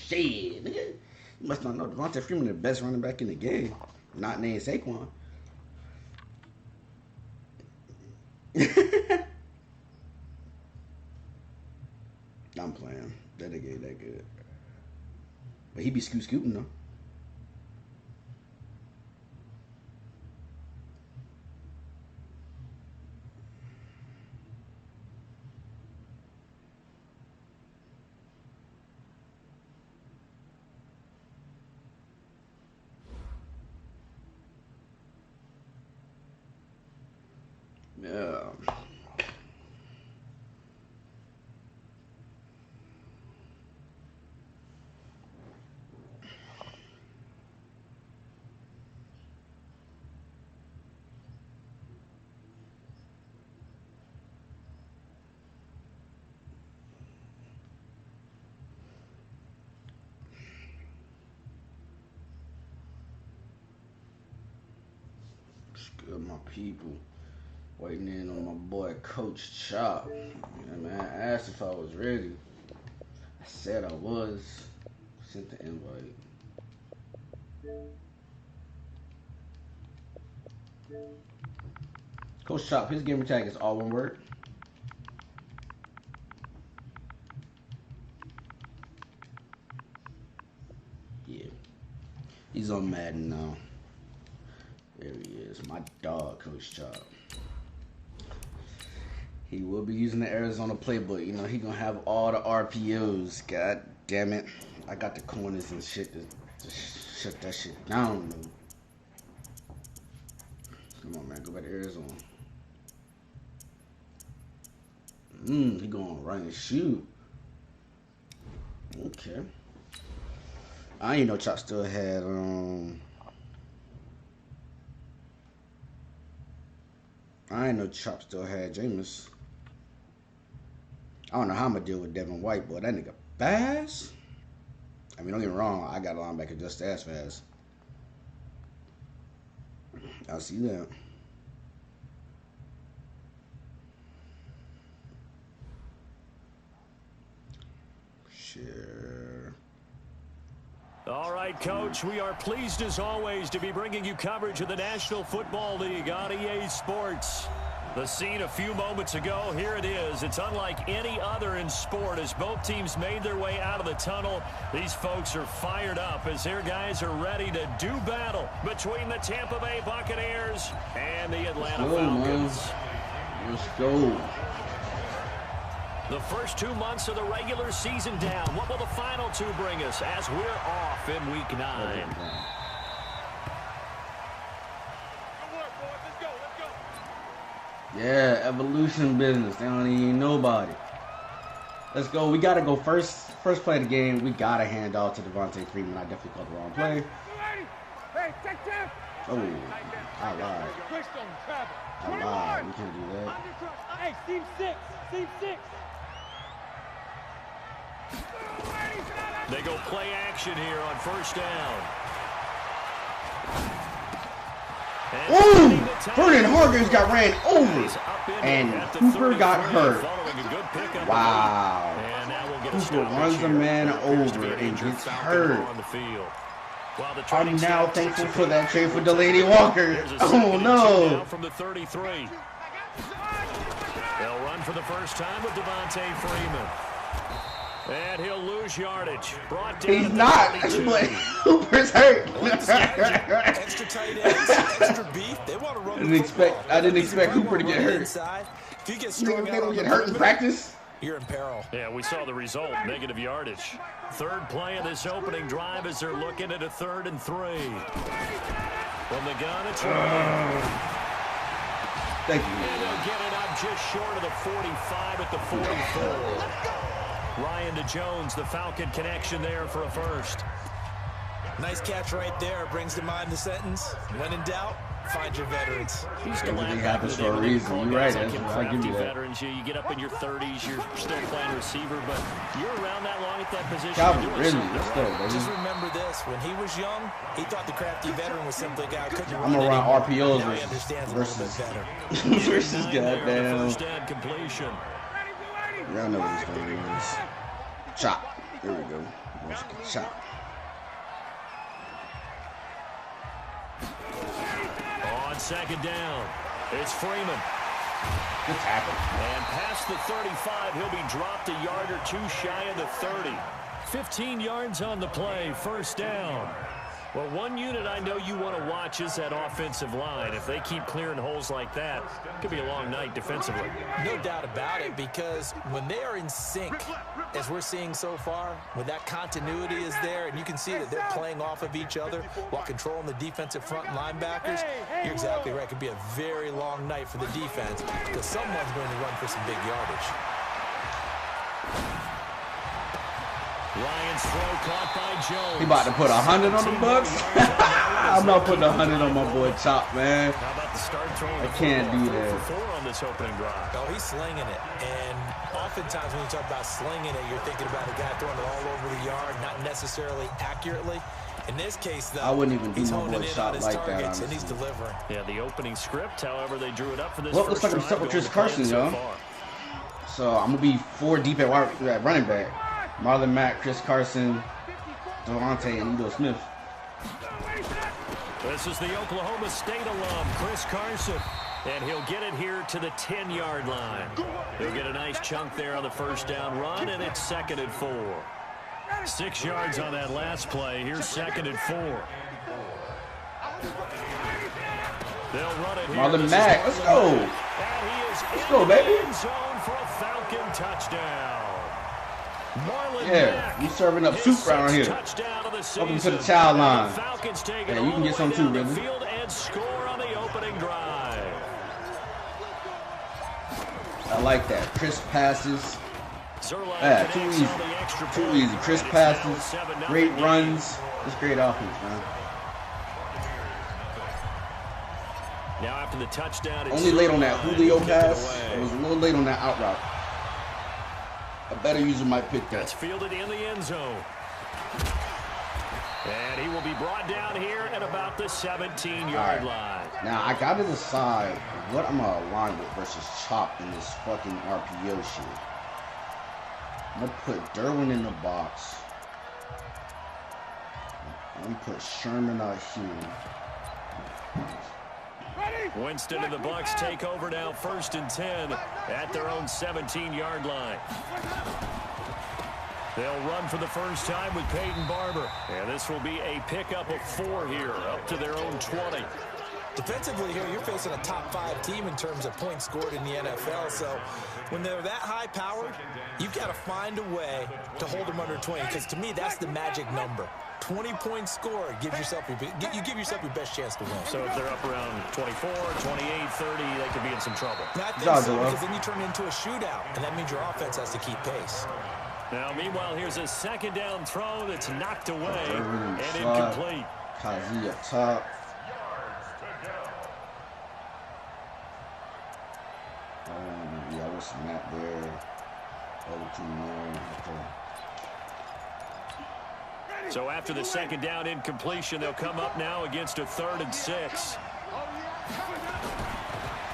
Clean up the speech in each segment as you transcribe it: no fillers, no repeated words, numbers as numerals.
Shit, nigga. You must not know Devontae Freeman the best running back in the game. Not named Saquon. I'm playing. That nigga ain't that good. But he be scooting though. Yeah. It's good, my people. Waiting in on my boy Coach Chop. Yeah, man, I asked if I was ready. I said I was. Sent the invite. Coach Chop, his gamer tag is all one word. Yeah. He's on Madden now. There he is. My dog, Coach Chop. He will be using the Arizona playbook. You know, he gonna have all the RPOs. God damn it. I got the corners and shit to shut that shit down, though. Come on, man. Go back to Arizona. He gonna run and shoot. Okay. I ain't know Chop still had, I ain't know Chop still had Jameis. I don't know how I'm going to deal with Devin White, boy. That nigga fast. I mean, don't get me wrong. I got a linebacker just as fast. I see that. Sure. All right, Coach, we are pleased as always to be bringing you coverage of the National Football League on EA Sports. The scene a few moments ago, here it is. It's unlike any other in sport as both teams made their way out of the tunnel. These folks are fired up as their guys are ready to do battle between the Tampa Bay Buccaneers and the Atlanta Falcons. Man. Let's go. The first 2 months of the regular season down. What will the final two bring us as we're off in Week 9? Yeah, evolution business. They don't need nobody. Let's go. We got to go first. First play of the game, we got to hand off to Devontae Freeman. I definitely called the wrong play. Oh, I lied. I lied. We can't do that. Hey, team 6. Team 6. They go play action here on first down. Ooh! Vernon Hargreaves got ran over. And Cooper got hurt. Wow. Cooper runs a man over and gets hurt. I'm now thankful for that trade for Delaney Walker. Oh no. From the 33. They'll run for the first time with Devontae Freeman. And he'll lose yardage. Brought down. He's not. But Cooper's hurt. Extra tight ends, extra beef. They want to run. I didn't expect Cooper to get hurt. If you get Nigga, they don't get hurt in practice. You're in peril. Yeah, we saw the result. Negative yardage. Third play of this opening drive as they're looking at a 3rd and 3. From the gun, it's Ryan. Thank you. And they'll get it up just short of the 45 at the 44. Ryan to Jones, the Falcon connection there for a first. Nice catch right there. Brings to mind the sentence. When in doubt, find your veterans. Everything happens for a reason. You're right. I'll give you that. Veterans, you get up in your 30s, you're still playing receiver, but you're around that long at that position. Calvin, really? Let's go, baby. Just remember this. When he was young, he thought the crafty veteran was simply a guy who couldn't I'm run gonna run RPOs now he understands versus better. versus goddamn. First down completion. Y'all know what this thing is. Chop. There we go. Shot. On second down, it's Freeman. Good tackle. And past the 35, he'll be dropped a yard or two shy of the 30. 15 yards on the play, first down. Well, one unit I know you want to watch is that offensive line. If they keep clearing holes like that, it could be a long night defensively. No doubt about it, because when they are in sync, as we're seeing so far, when that continuity is there, and you can see that they're playing off of each other while controlling the defensive front linebackers, you're exactly right. It could be a very long night for the defense because someone's going to run for some big yardage. Ryan's throw caught by Jones. He about to put 100 on the Bucks. I'm not putting 100 on my boy Chop, man. How about the start throwing? I can't do that. 4 on this opening drive. Oh, he's slinging it. And oftentimes when you talk about slinging it, you're thinking about a guy throwing it all over the yard, not necessarily accurately. In this case, though, I wouldn't even do he's my boy honing in Chop on his like that, targets, honestly. and he's delivering. Yeah, the opening script, however, they drew it up for this Well, first looks like I'm drive, stuck with Chris going to Carson, plan yo. so far. So I'm going to be 4 deep at running back. Marlon Mack, Chris Carson, Devontae, and Edo Smith. This is the Oklahoma State alum, Chris Carson. And he'll get it here to the 10-yard line. He'll get a nice chunk there on the first down run, and it's 2nd and 4. 6 yards on that last play. Here's 2nd and 4. They'll run it here. Marlon Mack, let's go. And he is Let's go, baby. in the zone for a Falcon touchdown. Marlon Yeah, Mack, we serving up soup around here. touchdown of the Welcome to the season. child And line. the Falcons take Yeah, it you all can the get way some too, down the really. field and score on the opening drive. I like that. Crisp passes. Zerline Yeah, too connects easy. on the extra Too point. easy. Crisp And it's now passes. 7-0 Great game. runs. It's great offense, man. Now after the touchdown, it's Only late on that Zerline Julio kicking it pass. away. It was a little late on that out route. A better user might pick That's that. fielded in the end zone. And he will be brought down here at about the 17-yard line. Now, I got to decide what I'm going to align with versus Chop in this fucking RPO shit. I'm going to put Derwin in the box. I'm going to put Sherman out here. Winston and the Bucs take over now, 1st and 10 at their own 17-yard line. They'll run for the first time with Peyton Barber. And this will be a pickup of 4 here, up to their own 20. Defensively here, you're facing a top 5 team in terms of points scored in the NFL. So when they're that high powered, you've got to find a way to hold them under 20. Because to me, that's the magic number. 20 points scored gives yourself you give yourself your best chance to win. So if they're up around 24, 28, 30, they could be in some trouble. Now, I think so, because then you turn it into a shootout, and that means your offense has to keep pace. Now, meanwhile, here's a 2nd down throw that's knocked away and slot. incomplete. Kazi up top. Yeah, what's the map there? Other 2 more. Okay. So after the 2nd down incompletion, they'll come up now against a 3rd and 6.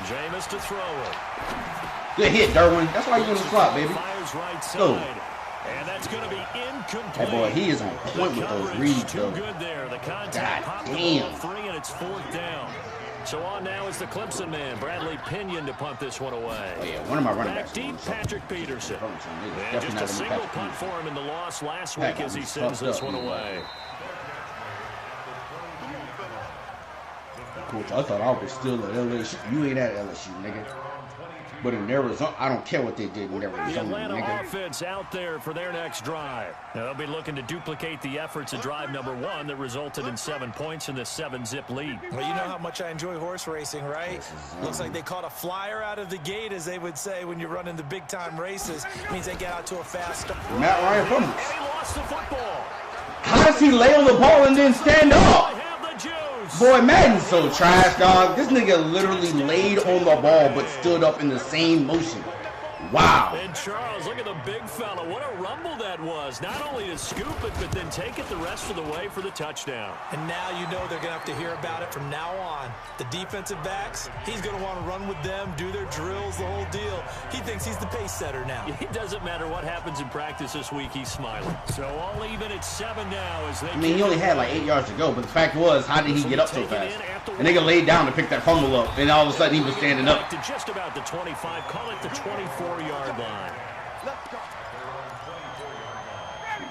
Jameis to throw it. Good hit, Derwin. That's why you're in the slot, baby. Fires right Go. side. And that's going to be incomplete. That boy, he is on point with those reads, Too though. good there. The contact God popped the damn. ball free, and it's 4th down. So on now is the Clemson man, Bradley Pinion, to punt this one away. Oh, yeah, one of my running Back backs. deep, Patrick Peterson. And Definitely just not a single Patrick punt Peterson. for him in the loss last That week as he got me sends fucked this up, one man. away. Coach, I thought I was still at LSU. You ain't at LSU, nigga. But in Arizona, I don't care what they did in The Arizona, Atlanta nigga. offense out there for their next drive. Now, they'll be looking to duplicate the efforts of drive number 1 that resulted in 7 points in the 7-zip lead. Well, you know how much I enjoy horse racing, right? Looks like they caught a flyer out of the gate, as they would say when you're running the big-time races. Means they get out to a fast start. Matt Ryan And fumbles. he lost the football. How does he lay on the ball and then stand They up? have the juice. Boy, Madden's so trash, dog. This nigga literally laid on the ball but stood up in the same motion. Wow. And Charles, look at the big fella. What a rumble that was. Not only to scoop it, but then take it the rest of the way for the touchdown. And now you know they're going to have to hear about it from now on. The defensive backs, he's going to want to run with them, do their drills, the whole deal. He thinks he's the pace setter now. It doesn't matter what happens in practice this week, he's smiling. So all even at 7 now as they... I mean, he only had like 8 yards to go, but the fact was, how did he get up so fast? And nigga laid down to pick that fumble up, and all of a sudden he was standing up. To just about the 25, call it the 24-yard line.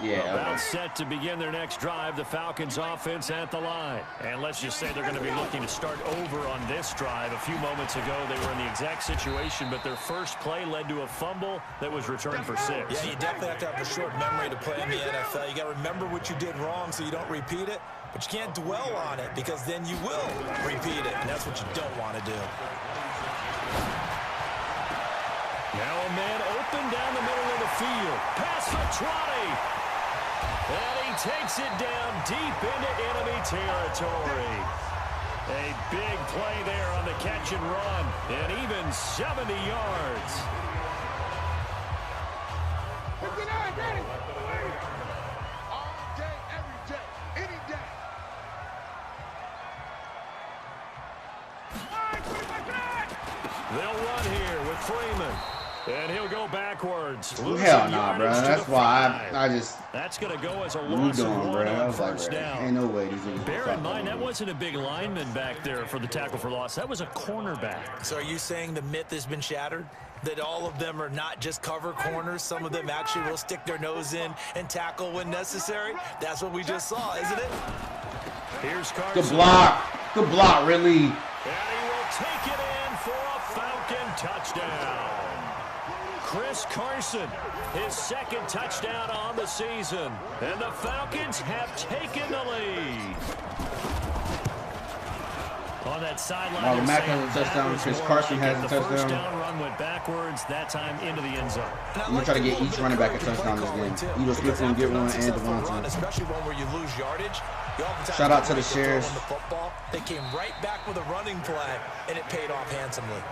Yeah. About set to begin their next drive, the Falcons offense at the line. And let's just say they're going to be looking to start over on this drive. A few moments ago, they were in the exact situation, but their first play led to a fumble that was returned for 6. Yeah, you definitely have to have a short memory to play in the NFL. You got to remember what you did wrong so you don't repeat it, but you can't dwell on it because then you will repeat it, and that's what you don't want to do. Now a man open down the middle of the field. Pass for 20. And he takes it down deep into enemy territory. A big play there on the catch and run. And even 70 yards. All day, every day, any day. They'll run here with Freeman. And he'll go backwards. Hell nah, bro. That's why I just... That's going to go as a loss of 1 on first down. Ain't no way these niggas... Bear in mind, that wasn't a big lineman back there for the tackle for loss. That was a cornerback. So are you saying the myth has been shattered? That all of them are not just cover corners? Some of them actually will stick their nose in and tackle when necessary? That's what we just saw, isn't it? Here's Carson. Good block. Good block, really. And he will take it in for a Falcon touchdown. Chris Carson, his second touchdown on the season. And the Falcons have taken the lead. On that sideline, Marlon Mack has a touchdown. Chris Carson has a touchdown. The first down run went backwards, that time into the end zone. I'm going to try to get each running back a touchdown this game. Edo Smith will get one and Devontae. Especially one where you lose yardage. Shout out to the Shares. They came right back with a running play, and it paid off handsomely.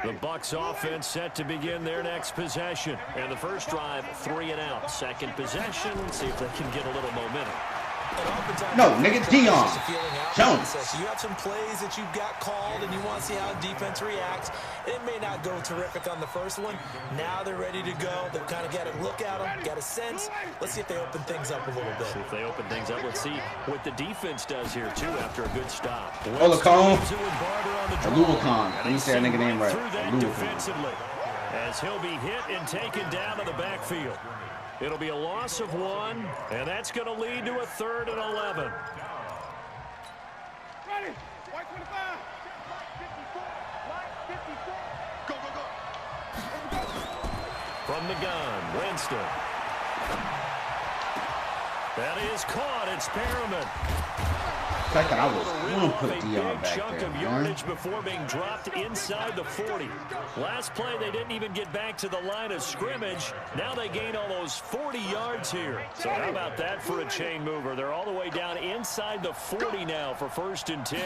The Bucs offense set to begin their next possession. And the first drive, 3 and out. Second possession, see if they can get a little momentum. No, nigga, Dion Jones. You have some plays that you've got called, and you want to see how defense reacts. It may not go terrific on the first one. Now they're ready to go. They've kind of got a look at them, got a sense. Let's see if they open things up a little bit. See if they open things up. Let's see what the defense does here, too, after a good stop. Olacon. Olacon. Let me say that nigga name right. Defensively, as he'll be hit and taken down to the backfield. It'll be a loss of 1, and that's going to lead to a 3rd and 11. Ready. White 25. 54. Go, go, go. From the gun, Winston. That is caught. It's Perriman. The fact that I was going to put Dion back chunk there, of man. yardage before being dropped inside the 40. Last play, they didn't even get back to the line of scrimmage. Now they gain almost 40 yards here. So how about that for a chain mover? They're all the way down inside the 40 now for 1st and 10.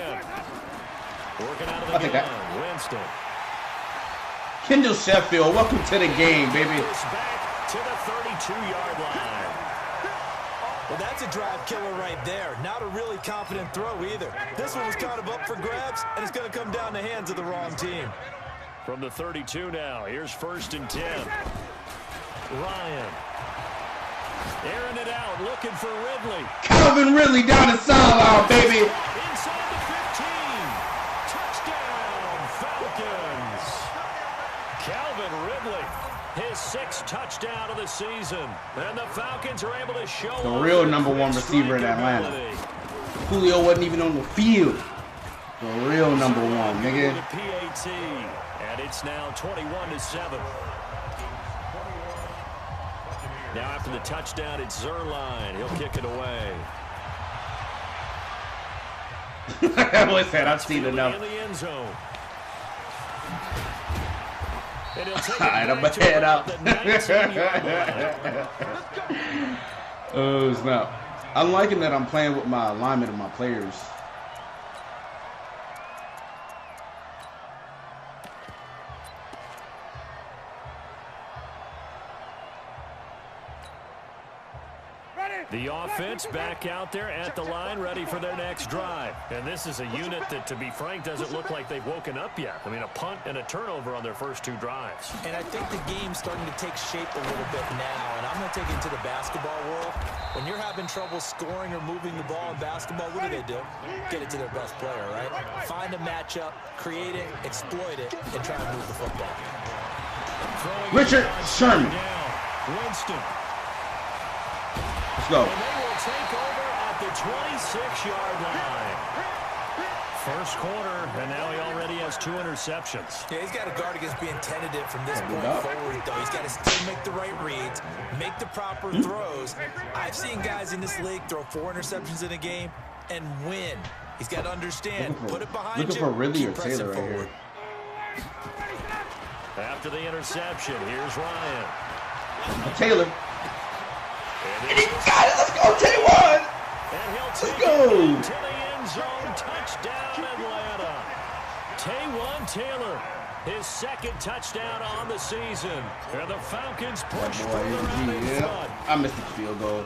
Working out of the gun, Winston. Kendall Sheffield, welcome to the game, baby. Back to the 32-yard line. Well, that's a drive killer right there. Not a really confident throw either. This one was kind of up for grabs, and it's going to come down the hands of the wrong team. From the 32 now, here's 1st and 10. Ryan. Airing it out, looking for Ridley. Calvin Ridley down the sideline, baby. Inside the 15. Touchdown, Falcons. Calvin Ridley. His 6th touchdown of the season. And the Falcons are able to show the real #1 receiver in Atlanta. Julio wasn't even on the field. The real #1, nigga. PAT, and it's now 21-7. Now after the touchdown, it's Zerline. He'll kick it away. What's that? I've seen enough. In the end zone. And he'll take Alright, I'm gonna head out. Oh, snap. I'm liking that I'm playing with my alignment of my players. The offense back out there at the line, ready for their next drive. And this is a unit that, to be frank, doesn't look like they've woken up yet. I mean, a punt and a turnover on their first 2 drives. And I think the game's starting to take shape a little bit now. And I'm going to take it into the basketball world. When you're having trouble scoring or moving the ball in basketball, what do? Get it to their best player, right? Find a matchup, create it, exploit it, and try to move the football. Richard Sherman. Winston. Let's go. And they will take over at the 26-yard line. First quarter, and now he already has 2 interceptions. Yeah, he's got to guard against being tentative from this point forward, though. He's got to still make the right reads, make the proper throws. I've seen guys in this league throw 4 interceptions in a game and win. He's got to understand, put it behind you. Looking for Ridley or Taylor right here. After the interception, here's Ryan. Taylor. And he got it. Let's go, Tay1. And he'll Let's take go. it into the end zone. Touchdown, Atlanta. Tay1 Taylor, his 2nd touchdown on the season. And the Falcons push further out in front. I missed the field goal.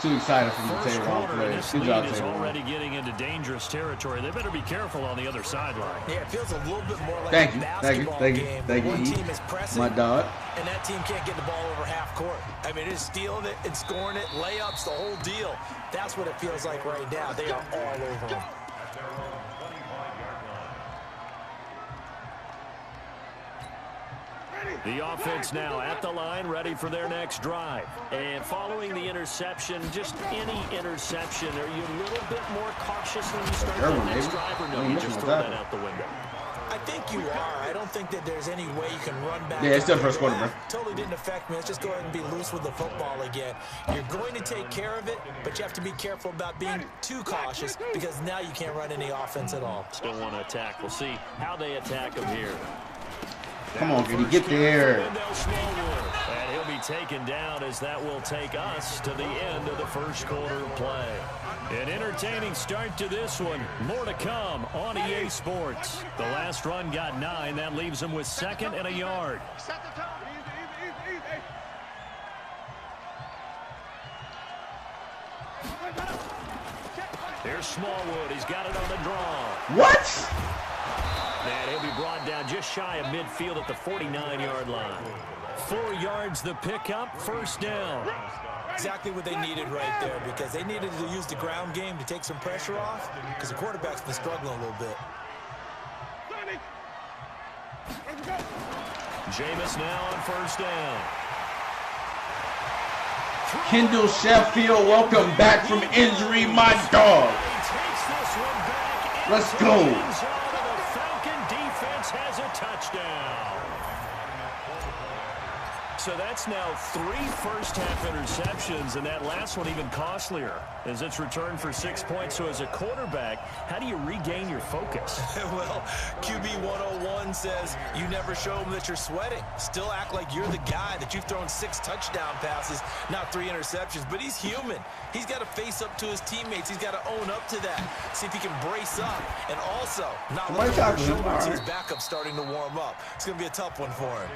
Too excited for the First Tay1 quarter, play. this Good lead job, is Tay1. already getting into dangerous territory. They better be careful on the other sideline. Yeah, it feels a little bit more like Thank a you, basketball game. thank you. One team is pressing, My dog. and that team can't get the ball over half court. I mean, it's stealing it and scoring it, layups, the whole deal. That's what it feels like right now. They are all over them. The offense now at the line, ready for their next drive. And following the interception, just any interception, are you a little bit more cautious when you start the next drive, or no, you just throw that out the window? I think you are. I don't think that there's any way you can run back. Yeah, it's still first quarter, bro. Totally didn't affect me. Let's just go ahead and be loose with the football again. You're going to take care of it, but you have to be careful about being too cautious because now you can't run any offense at all. Still want to attack. We'll see how they attack him here. Come on, Giddy, get there. And he'll be taken down as that will take us to the end of the first quarter of play. An entertaining start to this one. More to come on EA Sports. The last run got 9. That leaves him with 2nd and a yard. Here's Smallwood. He's got it on the draw. What? And he'll be brought down just shy of midfield at the 49-yard line. 4 yards the pickup, first down. Exactly what they needed right there because they needed to use the ground game to take some pressure off because the quarterback's been struggling a little bit. Jameis now on first down. Kendall Sheffield, welcome back from injury, my dog. Let's go. The Falcon defense has a touchdown. So that's now 3 first-half interceptions, and that last one even costlier as it's returned for 6 points. So as a quarterback, how do you regain your focus? Well, QB 101 says you never show them that you're sweating. Still act like you're the guy, that you've thrown 6 touchdown passes, not 3 interceptions. But he's human. He's got to face up to his teammates. He's got to own up to that. See if he can brace up. And also, not let his shoulders. His backup starting to warm up. It's going to be a tough one for him.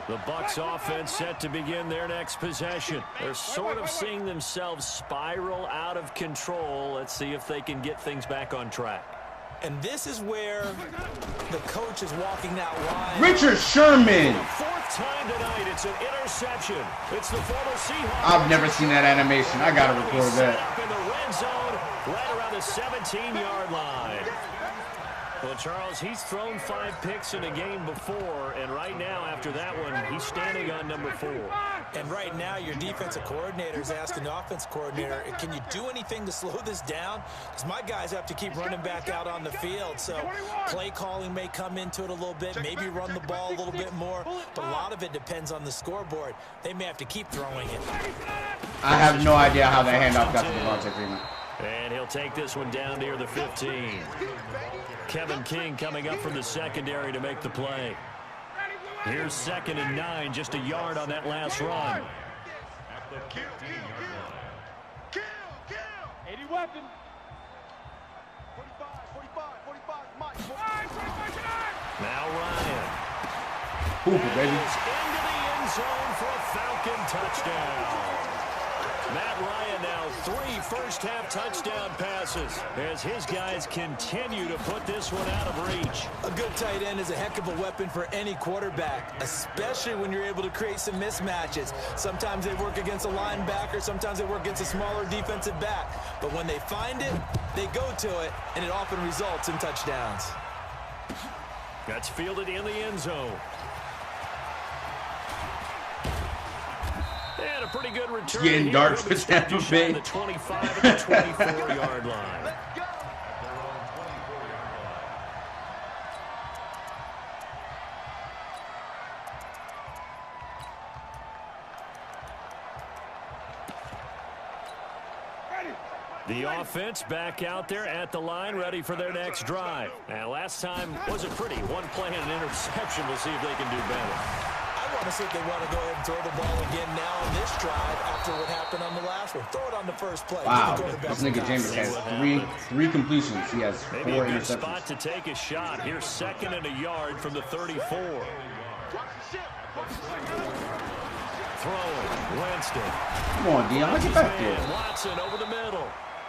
The Bucs offense set to begin their next possession. They're sort of seeing themselves spiral out of control. Let's see if they can get things back on track. And this is where the coach is walking that line. Richard Sherman. 4th time tonight, it's an interception. It's the former Seahawks. I've never seen that animation. I gotta record that. Up in the red zone, right around the 17-yard line. Well, Charles, he's thrown 5 picks in a game before, and right now, after that one, he's standing on number 4. And right now, your defensive coordinator is asking the offense coordinator, can you do anything to slow this down? Because my guys have to keep running back out on the field. So play calling may come into it a little bit, maybe run the ball a little bit more, but a lot of it depends on the scoreboard. They may have to keep throwing it. I have no idea how that handoff got to Devontae Freeman. And he'll take this one down near the 15. Kevin King coming up from the secondary to make the play. Here's 2nd and 9, just a yard on that last run. 80 weapon. 45, Now Ryan. Hooper, baby. Into the end zone for a Falcon touchdown. Matt Ryan now 3 first-half touchdown passes as his guys continue to put this one out of reach. A good tight end is a heck of a weapon for any quarterback, especially when you're able to create some mismatches. Sometimes they work against a linebacker, sometimes they work against a smaller defensive back. But when they find it, they go to it, and it often results in touchdowns. That's fielded in the end zone. And a pretty good return. Getting dark for Tampa Bay. The 25 and the 24-yard line. The offense back out there at the line, ready for their next drive. Now, last time wasn't pretty. One play and an interception. We'll see if they can do better. I want to see if they want to go ahead and throw the ball again now on this drive after what happened on the last one. Throw it on the first play. Wow, this nigga James has three completions. He has 4 Maybe a good interceptions. spot to take a shot. Here's 2nd and a yard from the 34. Throwing, Winston. Come on, Deion, get back there. Watson over the middle.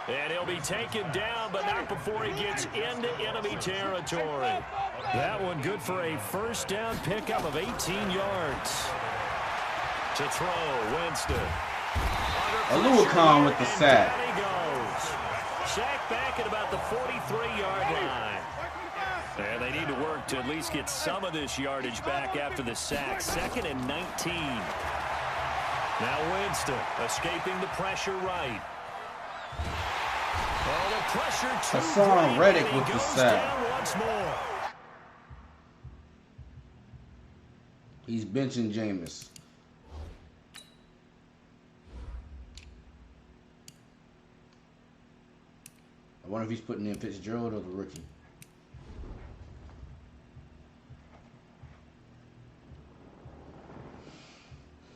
And he'll be taken down, but not before he gets into enemy territory. That one good for a first down pickup of 18 yards. To throw, Winston. Aluakon with the sack. Down he goes. Sack back at about the 43-yard line. And they need to work to at least get some of this yardage back after the sack. 2nd and 19. Now Winston escaping the pressure right. Oh, the pressure too Hassan great, Reddick and he with the goes sack. down once more. He's benching Jameis. I wonder if he's putting in Fitzgerald or the rookie.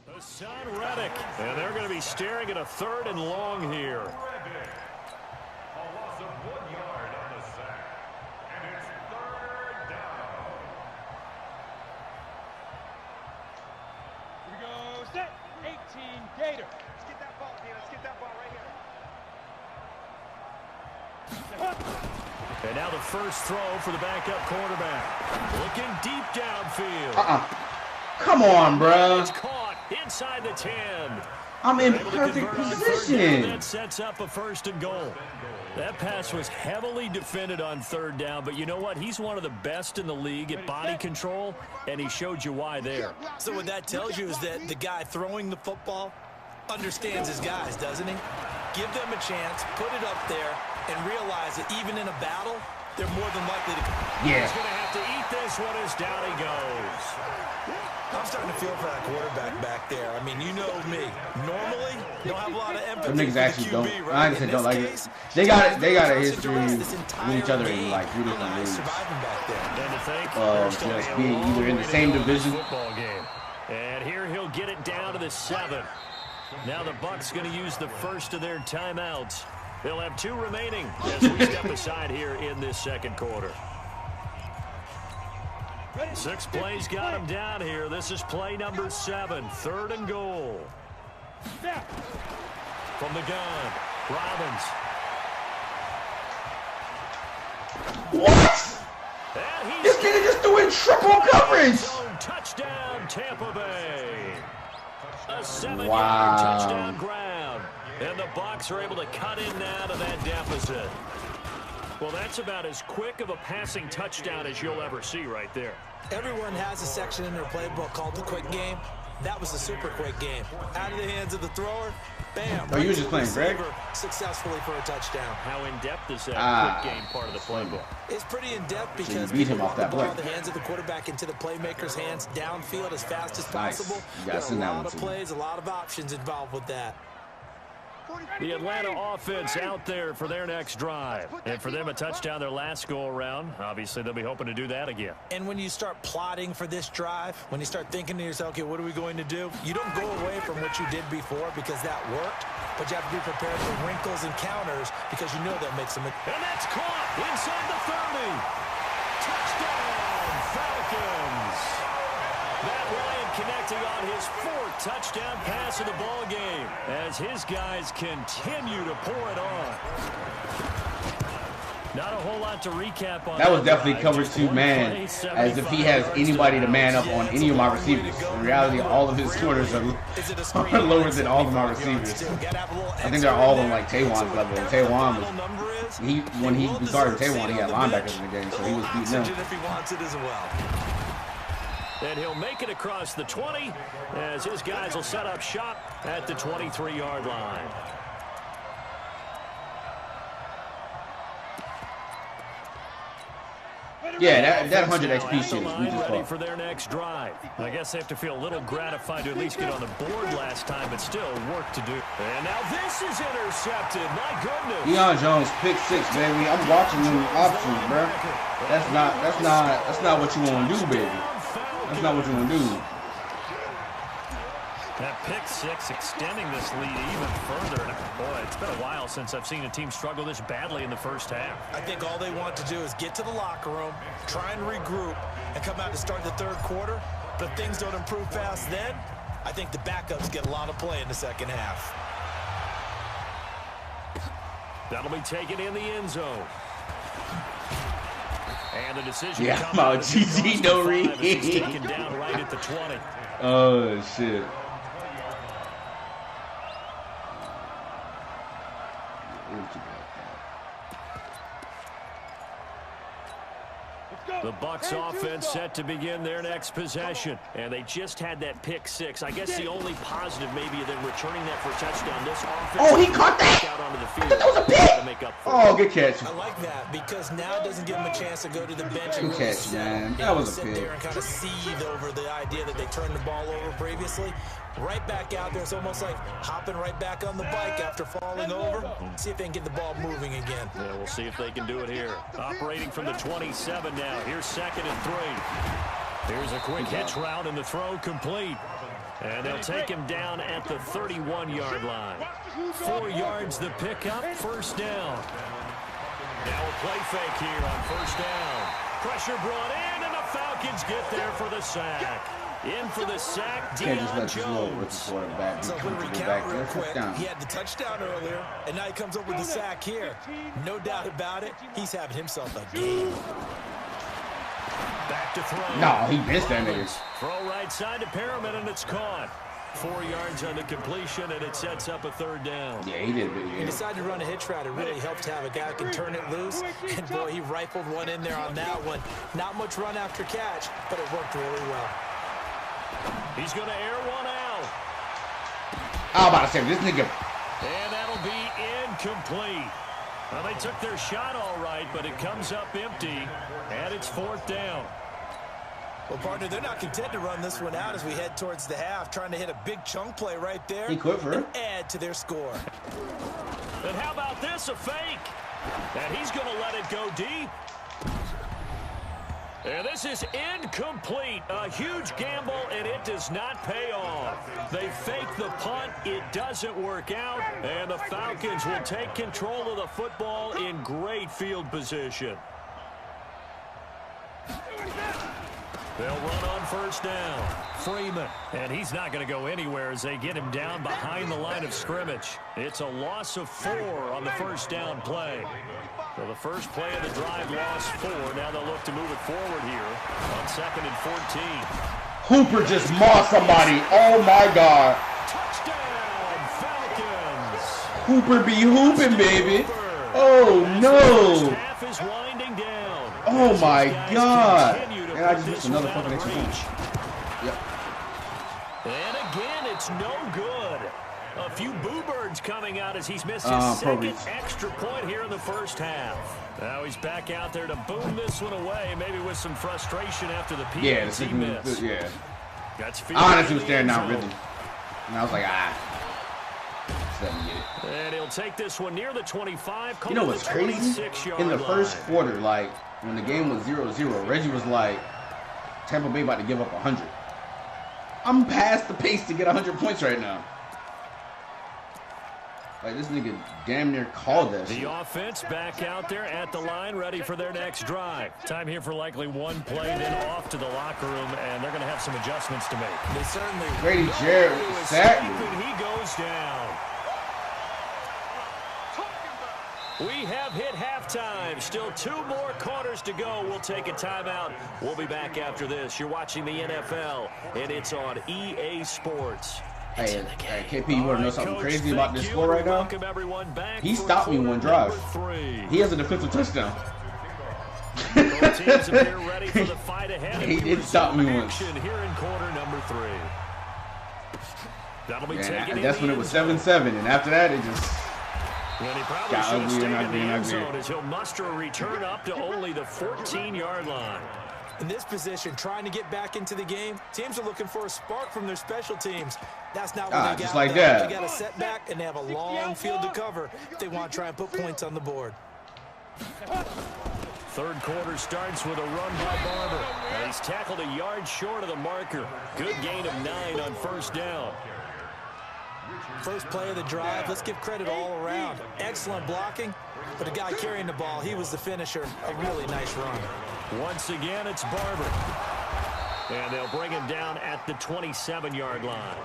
Hassan Reddick. And they're going to be staring at a 3rd and long here. Set 18 Gator. Let's get that ball, Let's get that ball right here. And now the first throw for the backup quarterback. Looking deep downfield. Come on, bro. It's caught inside the 10. I'm in Able to perfect convert on 3rd down. position. That sets up a 1st and goal. That pass was heavily defended on 3rd down, but you know what? He's one of the best in the league at body control, and he showed you why there. So what that tells you is that the guy throwing the football understands his guys, doesn't he? Give them a chance, put it up there, and realize that even in a battle, they're more than likely to... Yeah. He's going to have to eat this one as down he goes. I'm starting to feel for that quarterback back there. I mean, you know me. Normally, don't have a lot of empathy. Them niggas actually for the don't. QB, right? I understand, don't like it. They got a history with each other in like 3 different leagues. And to think, Just being either in the same division. Football game. And here he'll get it down to the 7. Now the Bucs going to use the first of their timeouts. They'll have 2 remaining as we step aside here in this 2nd quarter. 6 plays got him down here. This is play number 7, 3rd and goal. From the gun, Robbins. What? This nigga just threw in triple coverage. Touchdown, Tampa Bay. A 7-yard touchdown ground. And the Bucs are able to cut in now to that deficit. Well, that's about as quick of a passing touchdown as you'll ever see right there. Everyone has a section in their playbook called the quick game. That was a super quick game. Out of the hands of the thrower, bam. Oh, you were just playing Greg? Successfully for a touchdown. How in-depth is that quick game part of the playbook? It's pretty in-depth because so you beat him off that the ball play. in the hands of the quarterback into the playmaker's hands downfield as fast as Nice. possible. You got There are a lot of plays, a lot of options involved with that. The Atlanta offense out there for their next drive. And for them, a touchdown their last go-around. Obviously, they'll be hoping to do that again. And when you start plotting for this drive, when you start thinking to yourself, okay, what are we going to do? You don't go away from what you did before because that worked, but you have to be prepared for wrinkles and counters because you know they'll make some. And that's caught inside the 30. Touchdown, Falcons. Matt Ryan connecting on his 4th touchdown pass of the ball game as his guys continue to pour it on. Not a whole lot to recap on. That was definitely cover 2 man, as if he has anybody to man up on any of my receivers. In reality, all of his corners are lower than all of my receivers. I think they're all on like Taywan's level. And Taywan was, when he started Taywan, he had linebackers in the game, so he was beating them. If he wants it as well. And he'll make it across the 20 as his guys will set up shop at the 23-yard line. Yeah, that 100 XP shit is weak as ready fuck. for their next drive. I guess they have to feel a little gratified to at least get on the board last time, but still work to do. And now this is intercepted. My goodness. Deion Jones pick 6, baby. I'm watching them options, bro. That's not what you want to do, baby. That's not what you want to do. That pick 6 extending this lead even further. Boy, it's been a while since I've seen a team struggle this badly in the first half. I think all they want to do is get to the locker room, try and regroup, and come out to start the 3rd quarter. But if things don't improve fast then, I think the backups get a lot of play in the 2nd half. That'll be taken in the end zone. And the decision Yeah, I'm out. GG, no read. He's taken down right at the 20. Oh, shit. The Bucs offense set to begin their next possession. And they just had that pick 6. I guess the only positive maybe than returning that for a touchdown. This offense. Oh, he caught that! Out onto the field. That was a pick! To make up for Oh, good catch. I like that because now it doesn't give them a chance to go to the bench and Good really catch, man. That was a sit pick. there and kind of seethe over the idea that they turned the ball over previously. Right back out there. It's almost like hopping right back on the bike after falling over. See if they can get the ball moving again. Yeah, we'll see if they can do it here. Operating from the 27 now. Here's 2nd and 3. Here's a quick hitch route and the throw complete. And they'll take him down at the 31-yard line. 4 yards the pickup, 1st down. Now a play fake here on 1st down. Pressure brought in, and the Falcons get there for the sack. In for the sack, Can't just let Deion this little rookie Jones. quarterback be So if we comfortable recount back real there. quick, Touchdown. he had the touchdown earlier, and now he comes up with the sack here. No doubt about it, he's having himself a game. Back to throw. No, he missed that nigga. Throw right side to Perriman, and it's caught. 4 yards on the completion, and it sets up a 3rd down. Yeah, he did a bit. He Yeah. decided to run a hitch route. It really helped to have a guy who can turn it loose. And boy, he rifled one in there on that one. Not much run after catch, but it worked really well. He's going to air one out. I was about to say, this nigga. And that'll be incomplete. Well, they took their shot all right, but it comes up empty, and it's 4th down. Well, partner, they're not content to run this one out as we head towards the half, trying to hit a big chunk play right there. He quit for it. And add to their score. And how about this, a fake? And he's going to let it go deep. And this is incomplete. A huge gamble, and it does not pay off. They fake the punt. It doesn't work out. And the Falcons will take control of the football in great field position. They'll run on 1st down. Freeman. And he's not going to go anywhere as they get him down behind the line of scrimmage. It's a loss of 4 on the 1st down play. So the first play of the drive lost 4. Now they'll look to move it forward here on 2nd and 14. Hooper just mauled somebody. Oh, my God. Touchdown, Falcons. Hooper be hooping, baby. Oh no! Half is winding down. Oh my God! And I just missed another fucking extra point. Yep. And again, it's no good. A few boo birds coming out as he's missed his second extra point here in the first half. Now he's back out there to boom this one away, maybe with some frustration after the PAT miss. Yeah. That's I honestly was staring down Ridley. And I was like, ah. Let me get it. And he'll take this one near the 25. You know what's crazy? In the first quarter, like, when the game was 0-0, Reggie was like, Tampa Bay about to give up 100. I'm past the pace to get 100 points right now. Like, this nigga damn near called that shit. The offense back out there at the line, ready for their next drive. Time here for likely one play, then off to the locker room, and they're going to have some adjustments to make. They certainly. Grady Jarrett with the sack. He goes down. We have hit halftime. Still 2 more quarters to go. We'll take a timeout. We'll be back after this. You're watching the NFL, and it's on EA Sports. Hey, KP, you want to know something crazy about this score right now? He stopped me one drive. He has a defensive touchdown. He did stop me once. Here in quarter number 3. That'll be taken. And that's when it was 7-7, and after that, it just And he probably got should have ugly stayed and in the ugly and end zone ugly. as he'll muster a return up to only the 14-yard line. In this position, trying to get back into the game, teams are looking for a spark from their special teams. That's not what they got. Just like that. They got a setback, and they have a long field to cover if they want to try and put points on the board. Third quarter starts with a run by Barber. And he's tackled a yard short of the marker. Good gain of 9 on first down. First play of the drive, let's give credit all around. Excellent blocking, but the guy carrying the ball, he was the finisher. A really nice run. Once again, it's Barber. And they'll bring him down at the 27-yard line.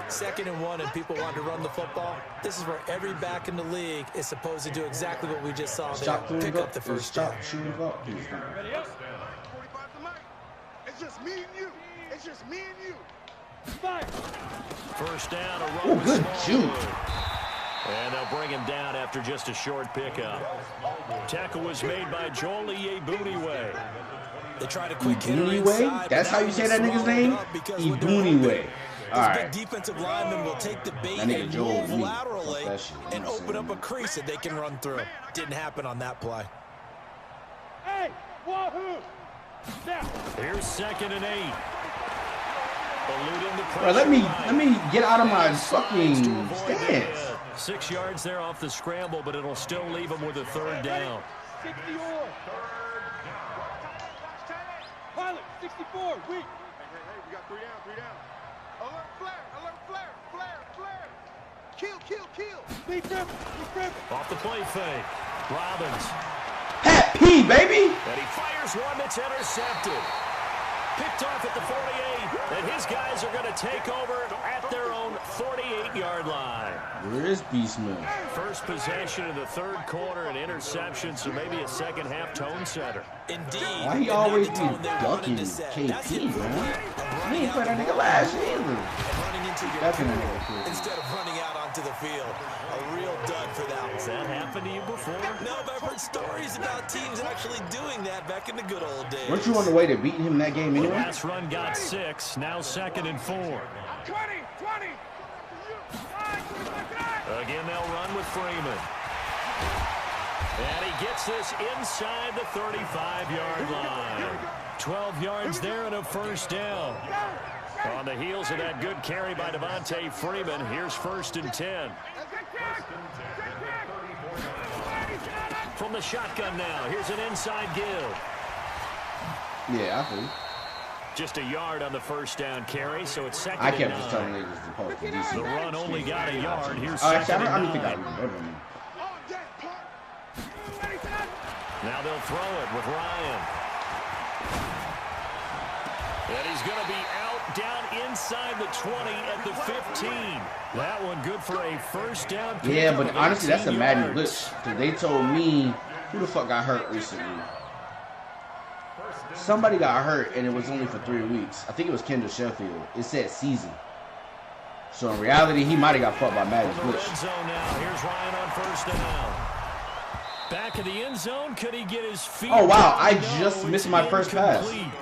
2nd and 1, and people want to run the football. This is where every back in the league is supposed to do exactly what we just saw there. Pick up the first down. Ready up? 45 to Mike. It's just me and you. It's just me and you. Fire. First down, a run. Oh, good shoot. And they'll bring him down after just a short pickup. Tackle was made by Joel Iyiegbuniwe. They tried a quick hitter inside. That's how you say that nigga's name? Iyiegbuniwe. All right. Big defensive lineman will take the bait and move laterally and open up a crease that they can run through. Didn't happen on that play. Hey, wahoo! Now. Here's 2nd and 8. Bro, let me get out of my fucking stance. 6 yards there off the scramble, but it'll still leave him with a 3rd down. 64. Pilot, 64. Weak. Hey, we got 3 down, 3 down. Alert flare, flare. Kill. Lead grip. Off the play fake. Robbins. Pat P, baby. And he fires one that's intercepted. Picked off at the 48, and his guys are going to take over at their own 48-yard line. Where is B-Smith? First possession of the 3rd quarter, an interception, so maybe a second-half tone setter. Indeed. Why he always be ducking KP, man? He ain't played that nigga last year either. Running into your instead of running out onto the field. A real dud for that one. Has that happened to you before? No, but I've heard stories about teams actually doing that back in the good old days. Weren't you on the way to beating him that game anyway? The last run got 6, now 2nd and 4. 20. Again, they'll run with Freeman. And he gets this inside the 35-yard line. 12 yards there and a first down. On the heels of that good carry by Devontae Freeman, here's 1st and 10. From the shotgun now, here's an inside give. Yeah, I think. Just a yard on the first down carry, so it's 2nd I and 9. kept just telling niggas to post the The run only got a yard. Here's I 2nd and 9. don't think I remember him. Now they'll throw it with Ryan. And he's going to be out down inside the 20 at the 15. That one good for a first down. Yeah, but honestly, that's a Madden glitch. Because they told me, who the fuck got hurt recently? Somebody got hurt, and it was only for 3 weeks. I think it was Kendall Sheffield. It said season. So in reality, he might have got fucked by Madden's glitch. Red zone now. Here's Ryan on first down. back of the end zone. Could he get his feet? Oh, wow. I No, just missed it's my first pass. incomplete.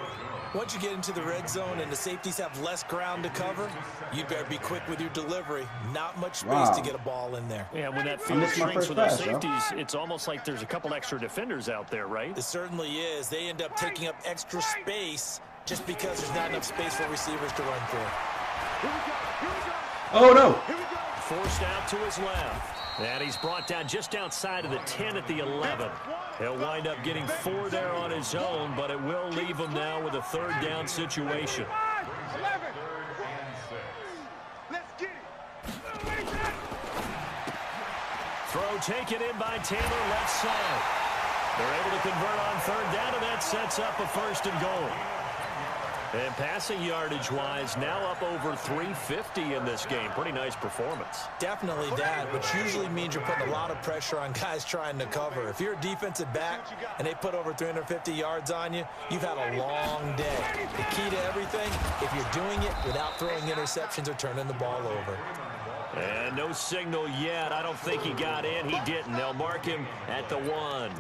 Once you get into the red zone and the safeties have less ground to cover, you better be quick with your delivery. Not much space to get a ball in there. Yeah, when that field shrinks with those safeties, it's almost like there's a couple extra defenders out there, right? It certainly is. They end up taking up extra space just because there's not enough space for receivers to run through. Oh, no. Forced out to his left. And he's brought down just outside of the 10 at the 11. He'll wind up getting 4 there on his own, but it will leave him now with a 3rd down situation. Throw taken in by Taylor, left side. They're able to convert on 3rd down, and that sets up a 1st and goal. And passing yardage-wise, now up over 350 in this game. Pretty nice performance. Definitely that, which usually means you're putting a lot of pressure on guys trying to cover. If you're a defensive back and they put over 350 yards on you, you've had a long day. The key to everything, if you're doing it without throwing interceptions or turning the ball over. And no signal yet. I don't think he got in. He didn't. They'll mark him at the 1.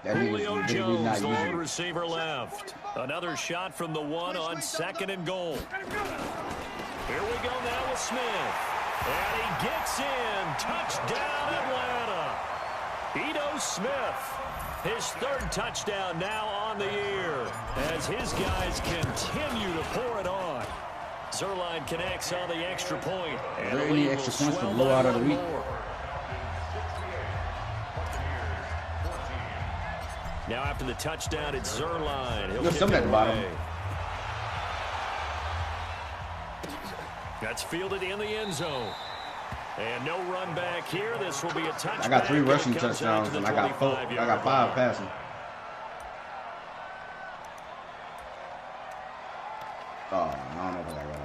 Julio Jones, the lone receiver left. Another shot from the 1 on 2nd and goal. Here we go now with Smith. And he gets in. Touchdown, Atlanta. Ito Smith. His 3rd touchdown now on the year as his guys continue to pour it on. Zerline connects on the extra point. Is there any extra points to blow out of the week? Now after the touchdown, it's Zerline. He'll get some at the bottom. That's fielded in the end zone. And no run back here. This will be a touchback. I got 3 rushing touchdowns and I got 5 passing. Oh, I don't know if I got runs.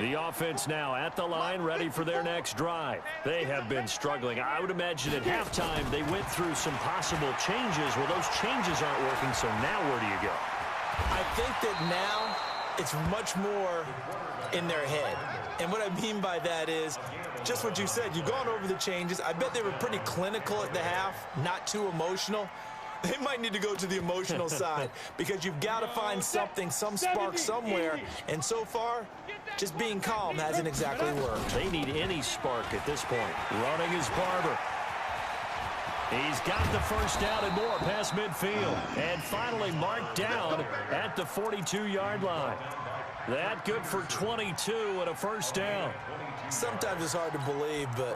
The offense now at the line, ready for their next drive. They have been struggling. I would imagine at halftime they went through some possible changes. Well, those changes aren't working, so now where do you go? I think that now it's much more in their head. And what I mean by that is just what you said. You've gone over the changes. I bet they were pretty clinical at the half, not too emotional. They might need to go to the emotional side because you've got to find something, some spark somewhere. And so far, just being calm hasn't exactly worked. They need any spark at this point. Running is Barber. He's got the 1st down and more past midfield. And finally marked down at the 42-yard line. That good for 22 and a 1st down. Sometimes it's hard to believe, but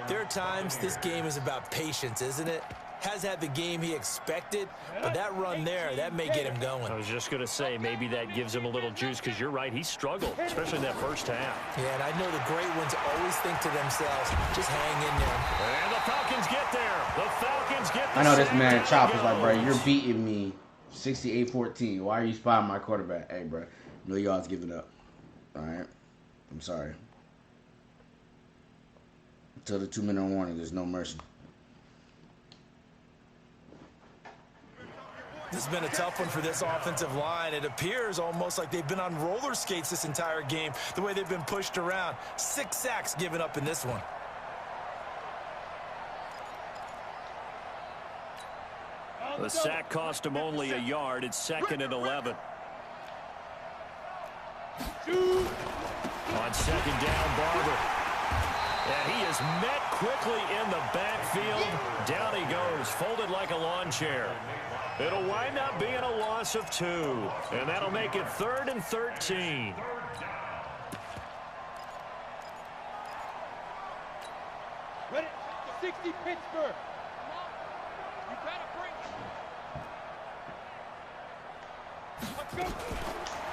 there are times this game is about patience, isn't it? Has had the game he expected, but that run there, that may get him going. I was just going to say, maybe that gives him a little juice because you're right, he struggled, especially in that 1st half. Yeah, and I know the great ones always think to themselves, just hang in there. And the Falcons get there. The Falcons get the I know this man Chop is like, bro, you're beating me 68-14. Why are you spying my quarterback? Hey, bro, no y'all's giving up. All right? I'm sorry. Until the 2-minute warning, there's no mercy. This has been a tough one for this offensive line. It appears almost like they've been on roller skates this entire game, the way they've been pushed around. 6 sacks given up in this one. The sack cost him only a yard. It's 2nd and 11. On 2nd down, Barber. And he is met quickly in the backfield. Down he goes, folded like a lawn chair. It'll wind up being a loss of 2. And that'll make it 3rd and 13. Ready? 60 Pittsburgh. You gotta bring it. Let's go.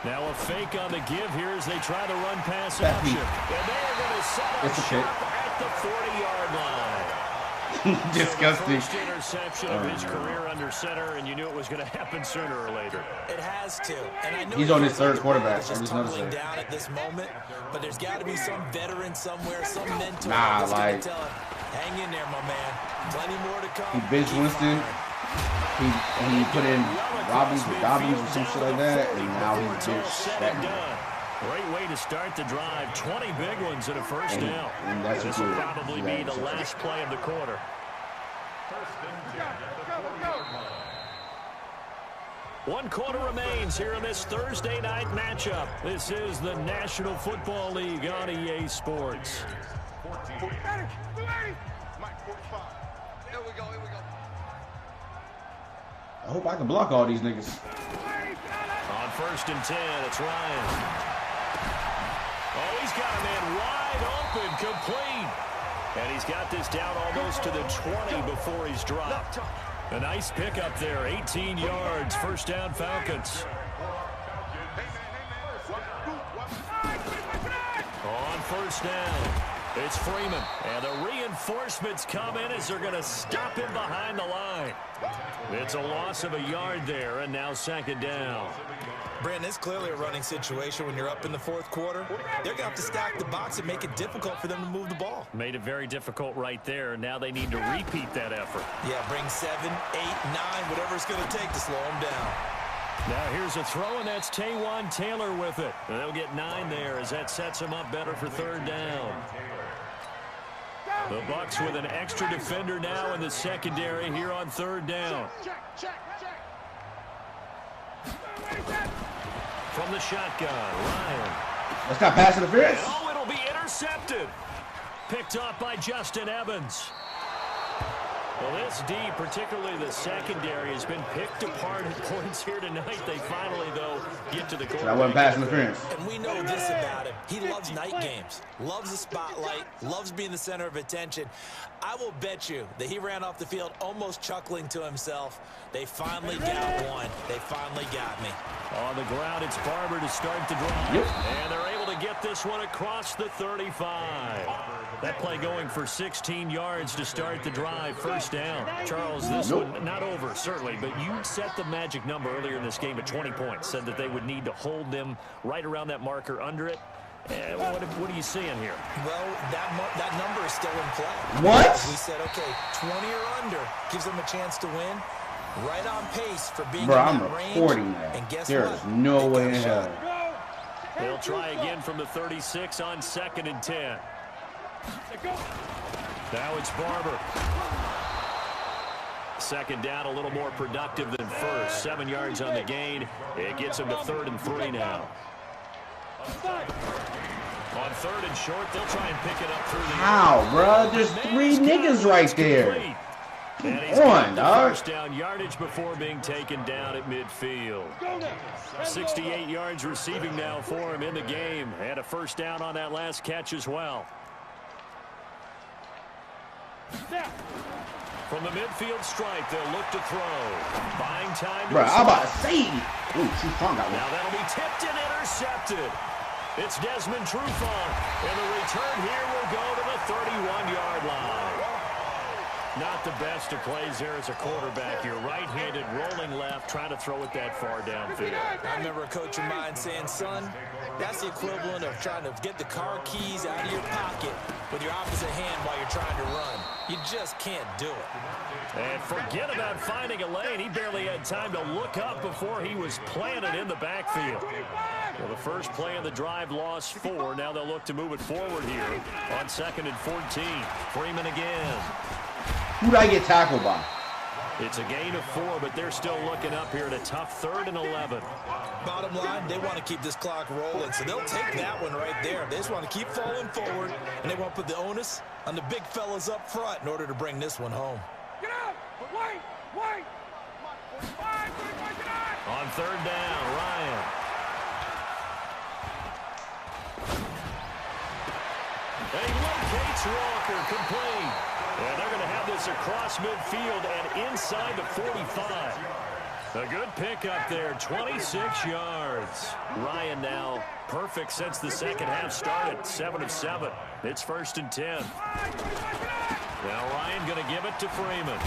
Now a fake on the give here as they try to run pass option. And they're going to set up shop at the 40-yard line. Disgusting. First interception of his career under center, and you knew it was going to happen sooner or later. It has to. And I know he's on his 3rd quarterback. Just tumbling down at this moment, but there's got to be some veteran somewhere, some mentor nah, that's like, going to tell him, hang in there, my man. Plenty more to come. He bench Winston. He put in Robbins or some shit like that, and now he's just that. Great way to start the drive. 20 big ones in a first down. And that's this will probably be the last play of the quarter. One quarter remains here in this Thursday night matchup. This is the National Football League on EA Sports. I hope I can block all these niggas. On 1st and 10, it's Ryan. Oh, he's got a man wide open, complete. And he's got this down almost to the 20 before he's dropped. A nice pickup there, 18 yards, first down Falcons. On 1st down, it's Freeman. And the reinforcements come in as they're going to stop him behind the line. It's a loss of a yard there, and now 2nd down. Brandon, it's clearly a running situation when you're up in the 4th quarter. They're going to have to stack the box and make it difficult for them to move the ball. Made it very difficult right there. Now they need to repeat that effort. Yeah, bring 7, 8, 9, whatever it's going to take to slow them down. Now here's a throw, and that's Taywan Taylor with it. And they'll get 9 there as that sets them up better for 3rd down. The Bucs with an extra defender now in the secondary here on 3rd down. From the shotgun, Ryan. That's not pass interference. Oh, it'll be intercepted. Picked off by Justin Evans. Well, this D, particularly the secondary, has been picked apart at points here tonight. They finally, though, get to the quarterback. That wasn't pass interference. And we know this about him. He loves night games, loves the spotlight, loves being the center of attention. I will bet you that he ran off the field almost chuckling to himself. They finally got one. They finally got me. On the ground, it's Barber to start the drive. Yep. And they're able to get this one across the 35. That play going for 16 yards to start the drive. 1st down. Charles, this one not over, certainly, but you set the magic number earlier in this game at 20 points. Said that they would need to hold them right around that marker under it. What are you seeing here? Well, that number is still in play. What? We said, okay, 20 or under gives them a chance to win. Right on pace for being Bro, in I'm that range. recording that. And guess There what? is no way in hell. They'll try again from the 36 on 2nd and 10. Now it's Barber. 2nd down, a little more productive than 1st. 7 yards on the gain. It gets him to 3rd and 3 now. On 3rd and short, they'll try and pick it up through the How, bro? There's 3 niggas right there. And he's got the first down yardage before being taken down at midfield. 68 yards receiving now for him in the game. And a 1st down on that last catch as well. From the midfield stripe, they'll look to throw. Buying time. Bro, I'm about to say. Ooh, too strong got one. Now that'll be tipped and intercepted. It's Desmond Trufant. And the return here will go to the 31-yard line. Not the best of plays there as a quarterback. You're right-handed, rolling left, trying to throw it that far downfield. I remember a coach of mine saying, son, that's the equivalent of trying to get the car keys out of your pocket with your opposite hand while you're trying to run. You just can't do it. And forget about finding a lane. He barely had time to look up before he was planted in the backfield. Well, the first play of the drive lost 4. Now they'll look to move it forward here on 2nd and 14. Freeman again. Who'd I get tackled by? It's a gain of 4, but they're still looking up here at a tough 3rd and 11. Bottom line, they want to keep this clock rolling, so they'll take that one right there. They just want to keep falling forward, and they want to put the onus on the big fellas up front in order to bring this one home. Get out! Wait! On 3rd down, Ryan. And he locates Walker, complete. And they're going to have this across midfield and inside the 45. A good pickup there, 26 yards. Ryan now perfect since the second half started, 7 of 7. It's 1st and 10. Now Ryan going to give it to Freeman.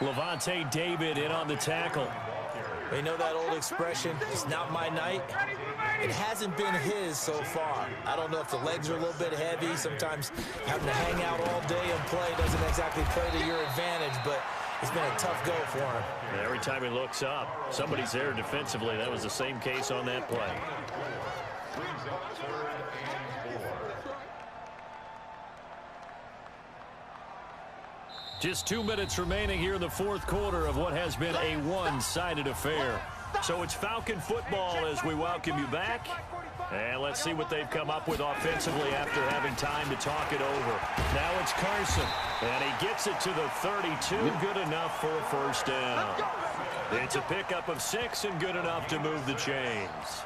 Levante David in on the tackle. You know that old expression, it's not my night? It hasn't been his so far. I don't know if the legs are a little bit heavy. Sometimes having to hang out all day and play doesn't exactly play to your advantage, but it's been a tough go for him. And every time he looks up, somebody's there defensively. That was the same case on that play. Just 2 minutes remaining here in the fourth quarter of what has been a one-sided affair. So it's Falcon football as we welcome you back. And let's see what they've come up with offensively after having time to talk it over. Now it's Carson, and he gets it to the 32. Good enough for a first down. It's a pickup of 6 and good enough to move the chains.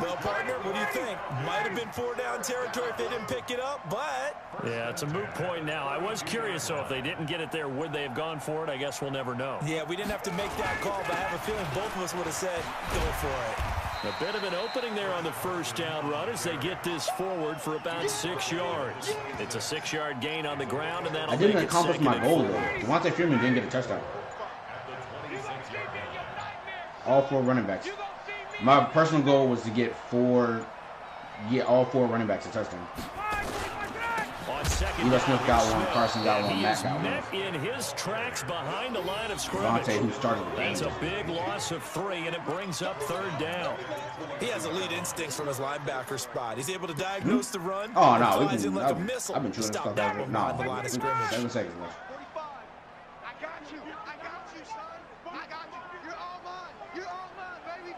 Well, partner, what do you think? Might have been 4-down territory if they didn't pick it up, but... Yeah, it's a moot point now. I was curious, so if they didn't get it there, would they have gone for it? I guess we'll never know. Yeah, we didn't have to make that call, but I have a feeling both of us would have said, go for it. A bit of an opening there on the first down run as they get this forward for about 6 yards. It's a 6-yard gain on the ground, and that'll I didn't accomplish my goal, though. Devontae Freeman didn't get a touchdown. All 4 running backs. My personal goal was to get all 4 running backs a touchdown. Eli Smith got one, Carson got one, Matt got one. In his tracks behind the line of scrimmage. Devontae, who started the game. That's a big loss of 3, and it brings up 3rd down. He has elite instincts from his linebacker spot. He's able to diagnose the run. Oh, no. I've been chewing this stuff over. No, 7 seconds left. I got you, son. I got you. You're all mine. You're all mine, baby.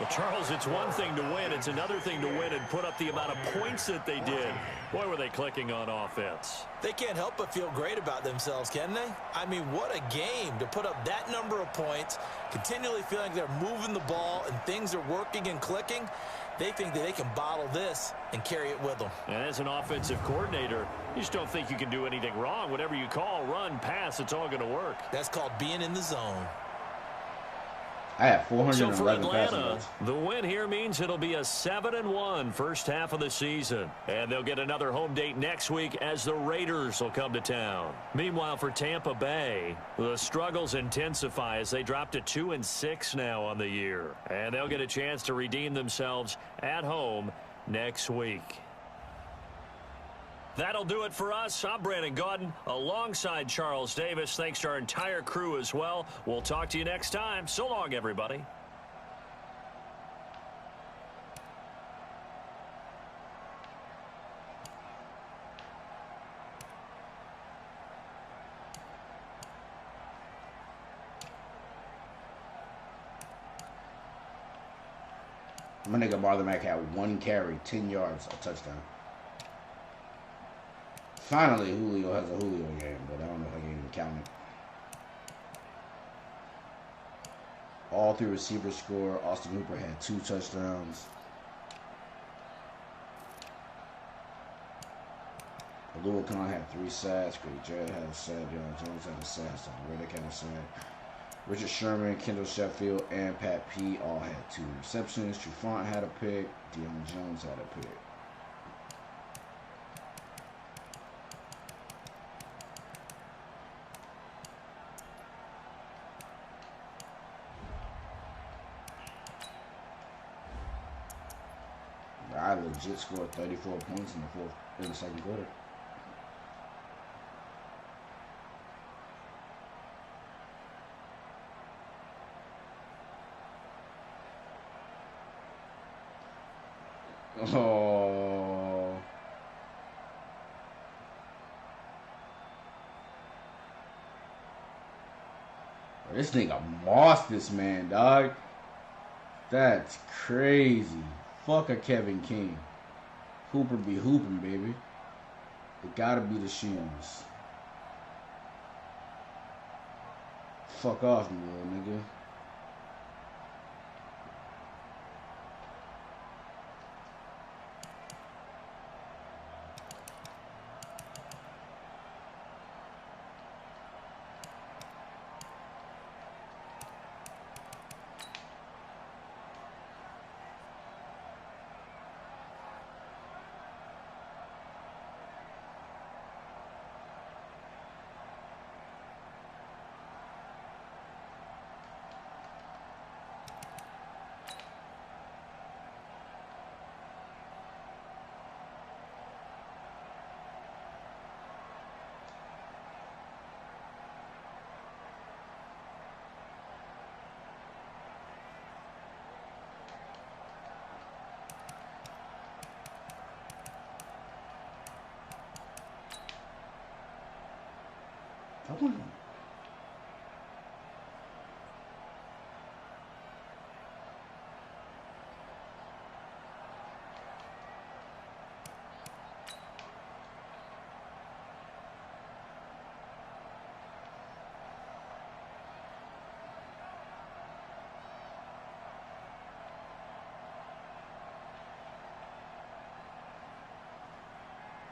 Well, Charles, it's one thing to win. It's another thing to win and put up the amount of points that they did. Boy, were they clicking on offense. They can't help but feel great about themselves, can they? I mean, what a game to put up that number of points, continually feeling they're moving the ball and things are working and clicking. They think that they can bottle this and carry it with them. And as an offensive coordinator, you just don't think you can do anything wrong. Whatever you call, run, pass, it's all going to work. That's called being in the zone. I have 411 So for Atlanta, passing. the win here means it'll be a 7-1 first half of the season. And they'll get another home date next week as the Raiders will come to town. Meanwhile, for Tampa Bay, the struggles intensify as they drop to 2-6 now on the year. And they'll get a chance to redeem themselves at home next week. That'll do it for us. I'm Brandon Gaudin alongside Charles Davis. Thanks to our entire crew as well. We'll talk to you next time. So long, everybody. My nigga Marlon Mack had 1 carry, 10 yards, a touchdown. Finally, Julio has a Julio game, but I don't know if I can even count it. All 3 receivers score. Austin Hooper had 2 touchdowns. Lou Khan had 3 sacks. Greg Jarrett had a sack. John Jones had a sack. Reddick had a sack. Richard Sherman, Kendall Sheffield, and Pat P all had 2 receptions. Trufant had a pick. Deion Jones had a pick. I legit scored 34 points in the second quarter. Oh. This nigga mossed this man, dog. That's crazy. Fuck a Kevin King. Hooper be hooping, baby. It gotta be the shoes. Fuck off me, little nigga. want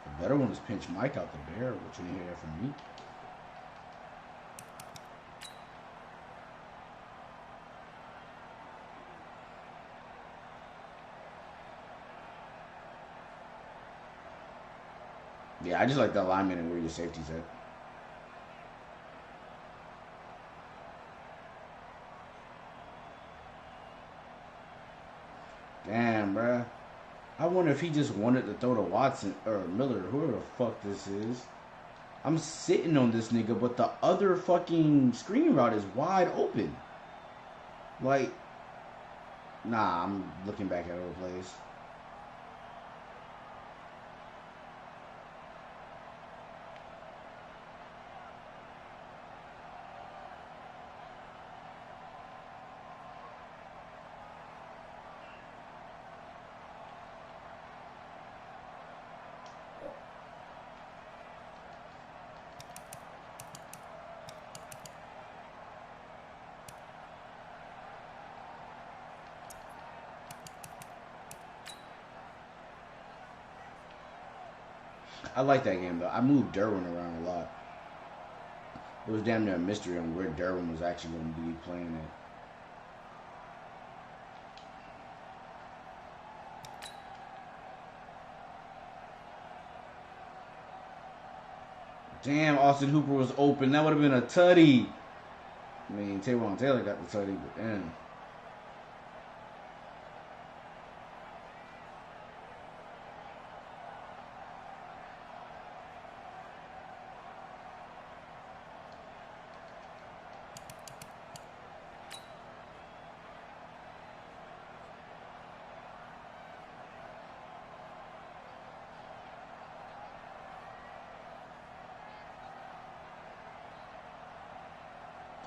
the better one is pinch Mike out the bear, which you didn't hear that from me. Yeah, I just like the alignment and where your safety's at. Damn, bruh. I wonder if he just wanted to throw to Watson or Miller, whoever the fuck this is. I'm sitting on this nigga, but the other fucking screen route is wide open. Like, nah, I'm looking back at other plays. I like that game, though. I moved Derwin around a lot. It was damn near a mystery on where Derwin was actually going to be playing at. Damn, Austin Hooper was open. That would have been a tutty. I mean, Taywan Taylor got the tutty, but damn.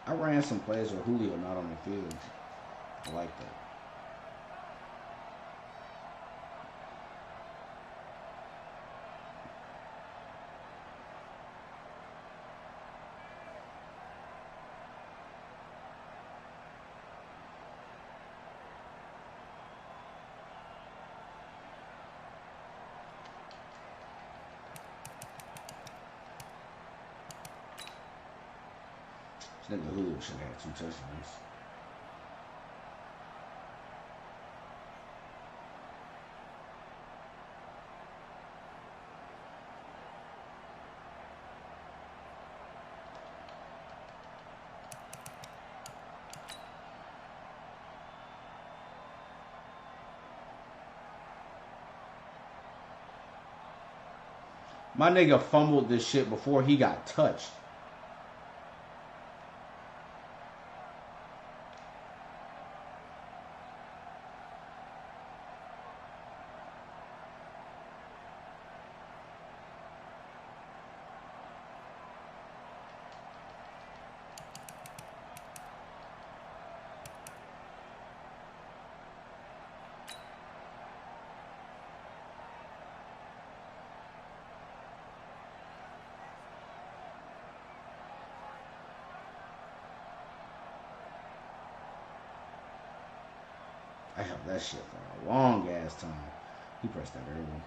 I ran some plays with Julio not on the field. I like that. This nigga Julio should have had 2 touchdowns. My nigga fumbled this shit before he got touched. I held that shit for a long ass time. He pressed that early.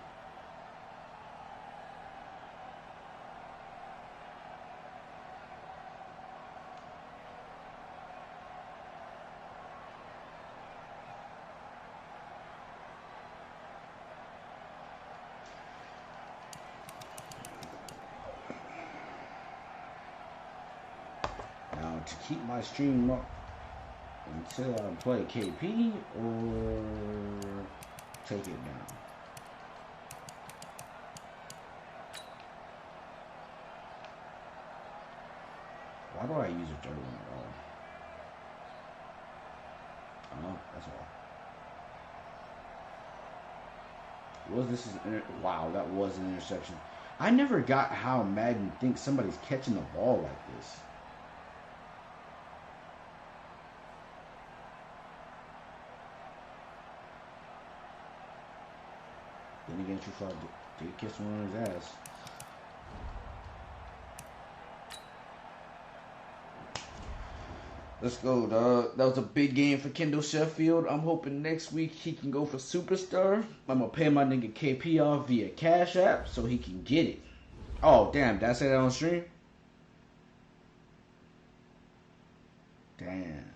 Now to keep my stream up until I play KP or take it down. Why do I use a third one at all? Oh, that's all. Was this wow, that was an interception. I never got how Madden thinks somebody's catching the ball like this. Then again, you saw did kiss one on his ass. Let's go, dog. That was a big game for Kendall Sheffield. I'm hoping next week he can go for Superstar. I'm going to pay my nigga KP off via Cash App so he can get it. Oh, damn. Did I say that on stream? Damn.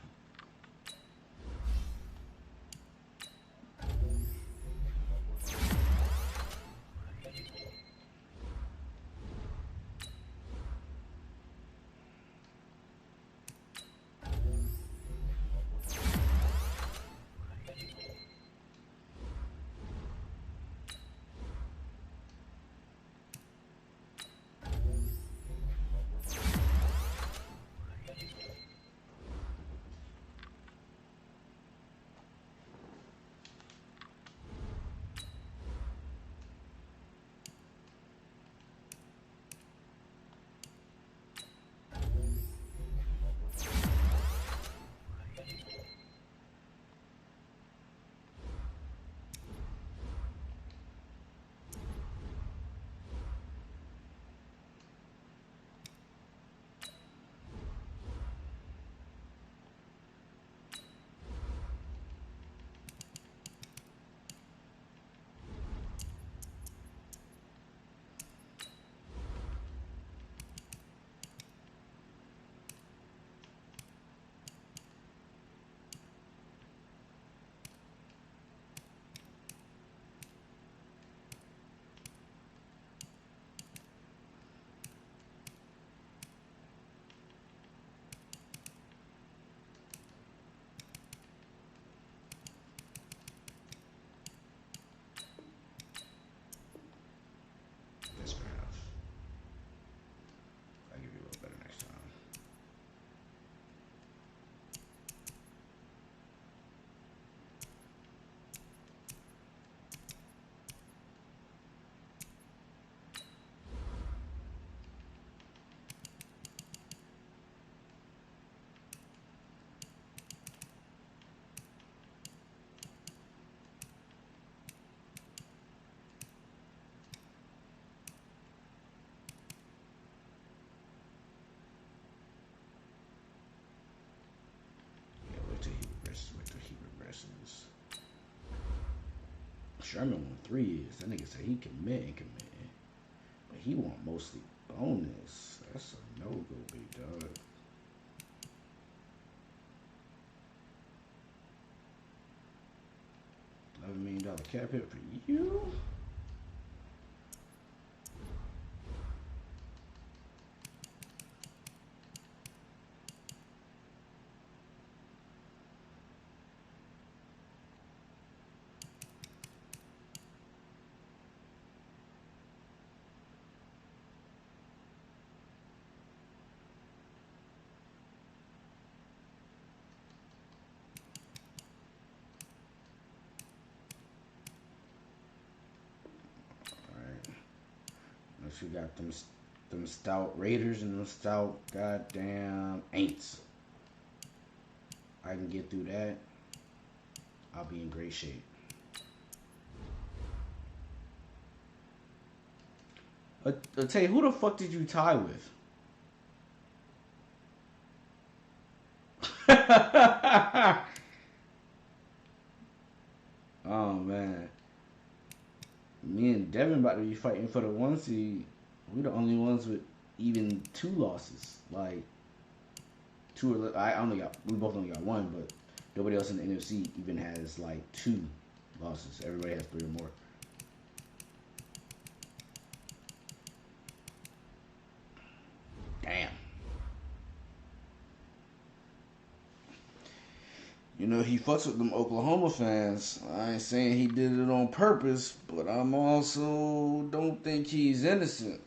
Sherman on 3 years. That nigga said he commit. But he want mostly bonus. That's a no-go, big dog. $11 million cap hit for you? You got them stout Raiders and them stout goddamn Aints. I can get through that. I'll be in great shape. I'll tell you, who the fuck did you tie with? Oh man. Me and Devin about to be fighting for the 1 seed. We're the only ones with even 2 losses. Like 2 or we both only got 1, but nobody else in the NFC even has like 2 losses. Everybody has 3 or more. Damn. You know, he fucks with them Oklahoma fans. I ain't saying he did it on purpose, but I'm also don't think he's innocent.